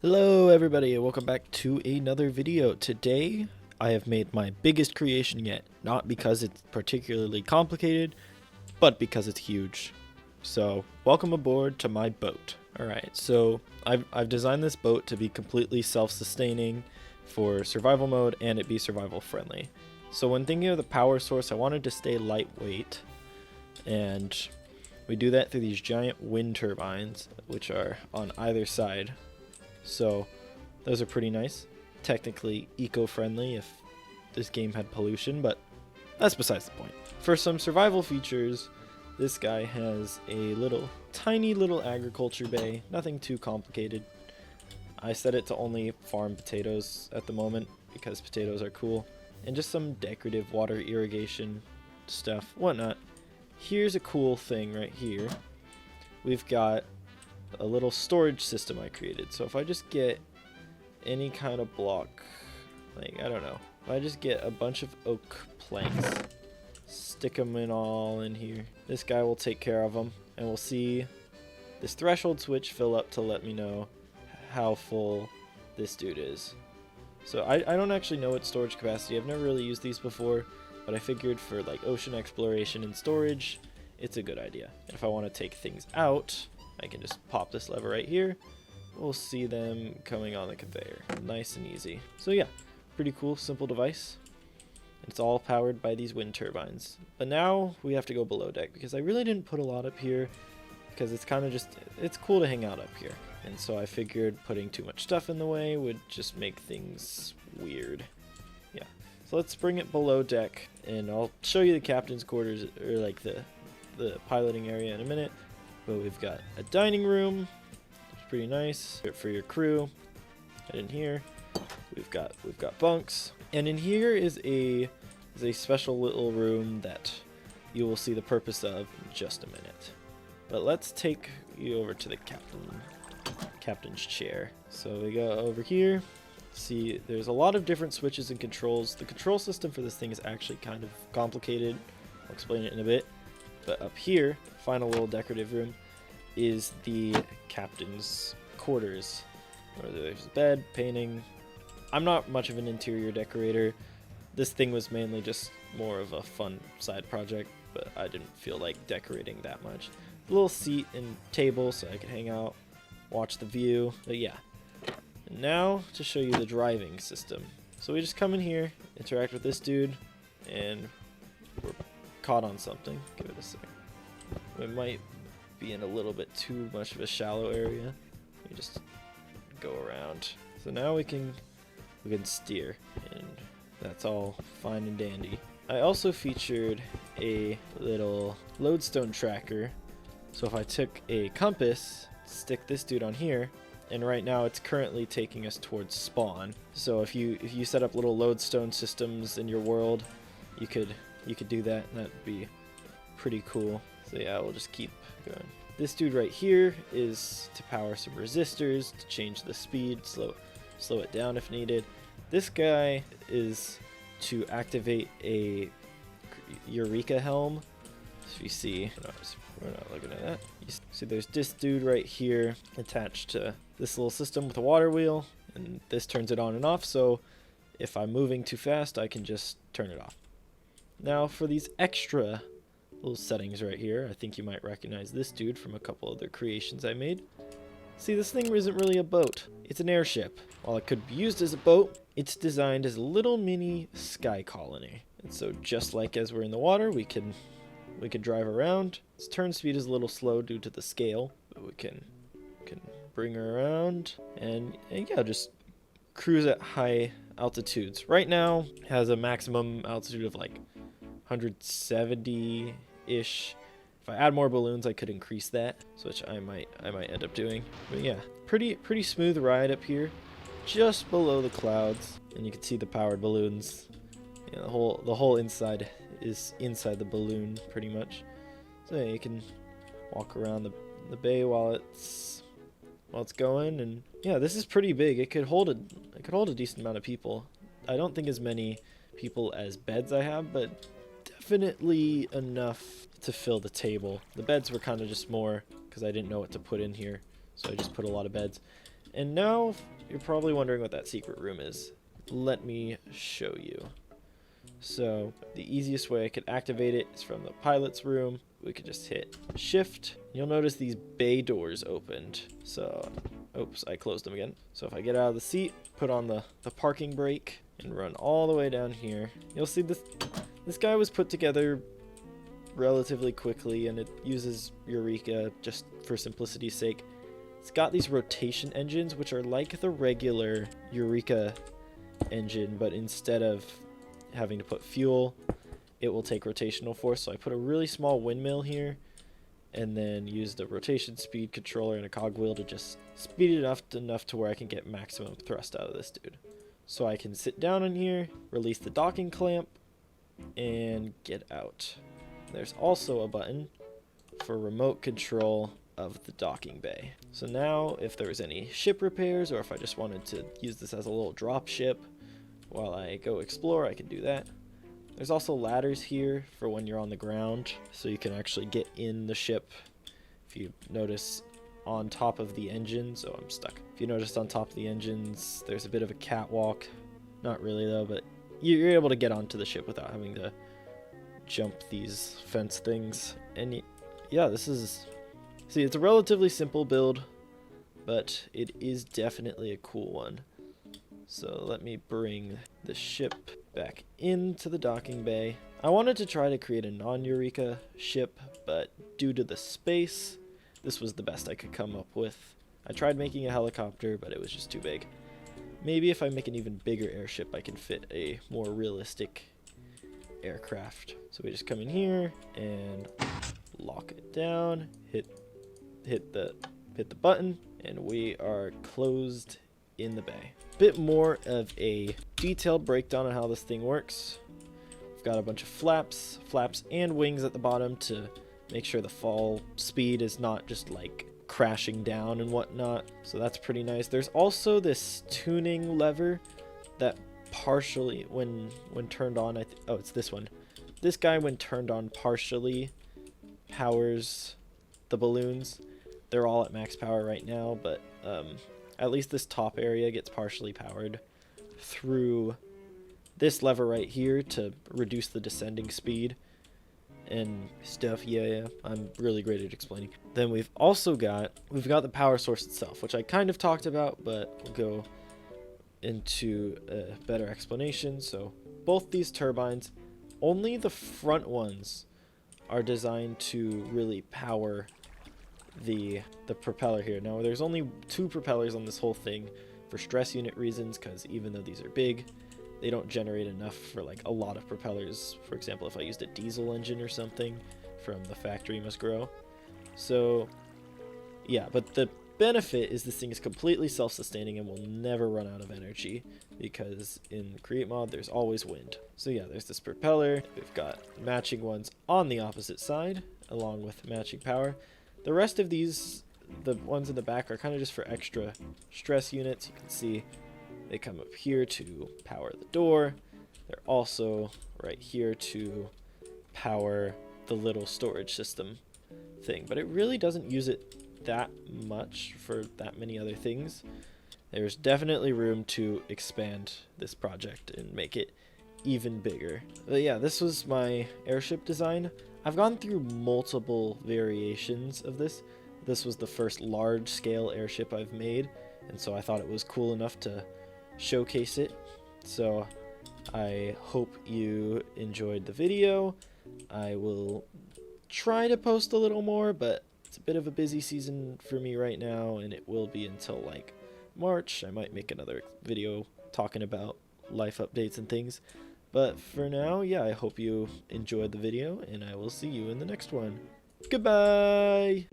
Hello everybody and welcome back to another video. Today I have made my biggest creation yet, not because it's particularly complicated, but because it's huge. So welcome aboard to my boat. Alright, so I've designed this boat to be completely self-sustaining for survival mode and it be survival friendly. So when thinking of the power source, I wanted to stay lightweight, and we do that through these giant wind turbines which are on either side. So those are pretty nice. Technically eco-friendly if this game had pollution, but that's besides the point. For some survival features, this guy has a tiny little agriculture bay, nothing too complicated. I set it to only farm potatoes at the moment because potatoes are cool, and just some decorative water irrigation stuff, whatnot. Here's a cool thing right here. We've got a little storage system I created. So if I just get any kind of block, like I don't know, if I just get a bunch of oak planks, stick them all in here, this guy will take care of them, and we'll see this threshold switch fill up to let me know how full this dude is. So I don't actually know its storage capacity. I've never really used these before, but I figured for like ocean exploration and storage, it's a good idea. And if I want to take things out, I can just pop this lever right here. We'll see them coming on the conveyor. Nice and easy. So yeah, pretty cool, simple device. It's all powered by these wind turbines. But now we have to go below deck because I really didn't put a lot up here because it's kind of just, it's cool to hang out up here. And so I figured putting too much stuff in the way would just make things weird. Yeah, so let's bring it below deck and I'll show you the captain's quarters, or like the piloting area in a minute. But we've got a dining room, it's pretty nice for your crew. And in here, we've got bunks, and in here is a special little room that you will see the purpose of in just a minute. But let's take you over to the captain's chair. So we go over here. See, there's a lot of different switches and controls. The control system for this thing is actually kind of complicated. I'll explain it in a bit. But up here, final little decorative room, is the captain's quarters, where there's a bed, painting. I'm not much of an interior decorator. This thing was mainly just more of a fun side project, but I didn't feel like decorating that much. A little seat and table so I could hang out, watch the view, but yeah. And now to show you the driving system. So we just come in here, interact with this dude, and we're caught on something. Give it a sec. We might be in a little bit too much of a shallow area. We just go around. So now we can steer, and that's all fine and dandy. I also featured a little lodestone tracker. So if I took a compass, stick this dude on here, and right now it's currently taking us towards spawn. So if you set up little lodestone systems in your world, you could do that, and that'd be pretty cool. So yeah, we'll just keep going. This dude right here is to power some resistors, to change the speed, slow it down if needed. This guy is to activate a Eureka helm. So you see, we're not looking at that. You see there's this dude right here attached to this little system with a water wheel, and this turns it on and off, so if I'm moving too fast, I can just turn it off. Now for these extra little settings right here, I think you might recognize this dude from a couple other creations I made. See, this thing isn't really a boat, it's an airship. While it could be used as a boat, it's designed as a little mini sky colony. And so just like as we're in the water, we can drive around. Its turn speed is a little slow due to the scale, but we can bring her around and yeah, just cruise at high altitudes. Right now it has a maximum altitude of like 170-ish. If I add more balloons, I could increase that, which I might end up doing. But yeah, pretty smooth ride up here, just below the clouds, and you can see the powered balloons. Yeah, the whole inside is inside the balloon pretty much. So yeah, you can walk around the bay while it's going, and yeah, this is pretty big. It could hold a decent amount of people. I don't think as many people as beds I have, but definitely enough to fill the table. The beds were kind of just more because I didn't know what to put in here, so I just put a lot of beds. And now you're probably wondering what that secret room is. Let me show you. So the easiest way I could activate it is from the pilot's room. We could just hit shift. You'll notice these bay doors opened. So, oops, I closed them again. So if I get out of the seat, put on the parking brake, and run all the way down here, you'll see this guy was put together relatively quickly, and it uses Eureka just for simplicity's sake. It's got these rotation engines, which are like the regular Eureka engine, but instead of having to put fuel, it will take rotational force. So I put a really small windmill here, and then use the rotation speed controller and a cogwheel to just speed it up enough to where I can get maximum thrust out of this dude. So I can sit down in here, release the docking clamp, and get out. There's also a button for remote control of the docking bay. So now if there was any ship repairs, or if I just wanted to use this as a little drop ship while I go explore, I can do that. There's also ladders here for when you're on the ground, so you can actually get in the ship. If you notice on top of the engines, oh, I'm stuck. If you notice on top of the engines, there's a bit of a catwalk. Not really though, but you're able to get onto the ship without having to jump these fence things. And yeah, this is, see, it's a relatively simple build, but it is definitely a cool one. So let me bring the ship back into the docking bay. I wanted to try to create a non-Eureka ship, but due to the space, this was the best I could come up with. I tried making a helicopter, but it was just too big. Maybe if I make an even bigger airship, I can fit a more realistic aircraft. So we just come in here and lock it down, hit the button, and we are closed in the bay. Bit more of a detailed breakdown on how this thing works. We've got a bunch of flaps and wings at the bottom to make sure the fall speed is not just like crashing down and whatnot. So that's pretty nice. There's also this tuning lever that partially, when turned on, oh, it's this one. This guy, when turned on, partially powers the balloons. They're all at max power right now, but at least this top area gets partially powered through this lever right here to reduce the descending speed and stuff. Yeah, I'm really great at explaining. Then we've got the power source itself, which I kind of talked about, but we'll go into a better explanation. So both these turbines, only the front ones are designed to really power the propeller here. Now there's only 2 propellers on this whole thing for stress unit reasons, because even though these are big, they don't generate enough for like a lot of propellers. For example, if I used a diesel engine or something from the factory must grow. So yeah, but the benefit is this thing is completely self-sustaining and will never run out of energy, because in Create Mod there's always wind. So yeah, there's this propeller. We've got matching ones on the opposite side along with matching power. The rest of these, the ones in the back, are kind of just for extra stress units. You can see they come up here to power the door. They're also right here to power the little storage system thing, but it really doesn't use it that much for that many other things. There's definitely room to expand this project and make it even bigger. But yeah, this was my airship design. I've gone through multiple variations of this. This was the first large-scale airship I've made, and so I thought it was cool enough to showcase it. So I hope you enjoyed the video. I will try to post a little more, but it's a bit of a busy season for me right now, and it will be until like March. I might make another video talking about life updates and things. But for now, yeah, I hope you enjoyed the video, and I will see you in the next one. Goodbye!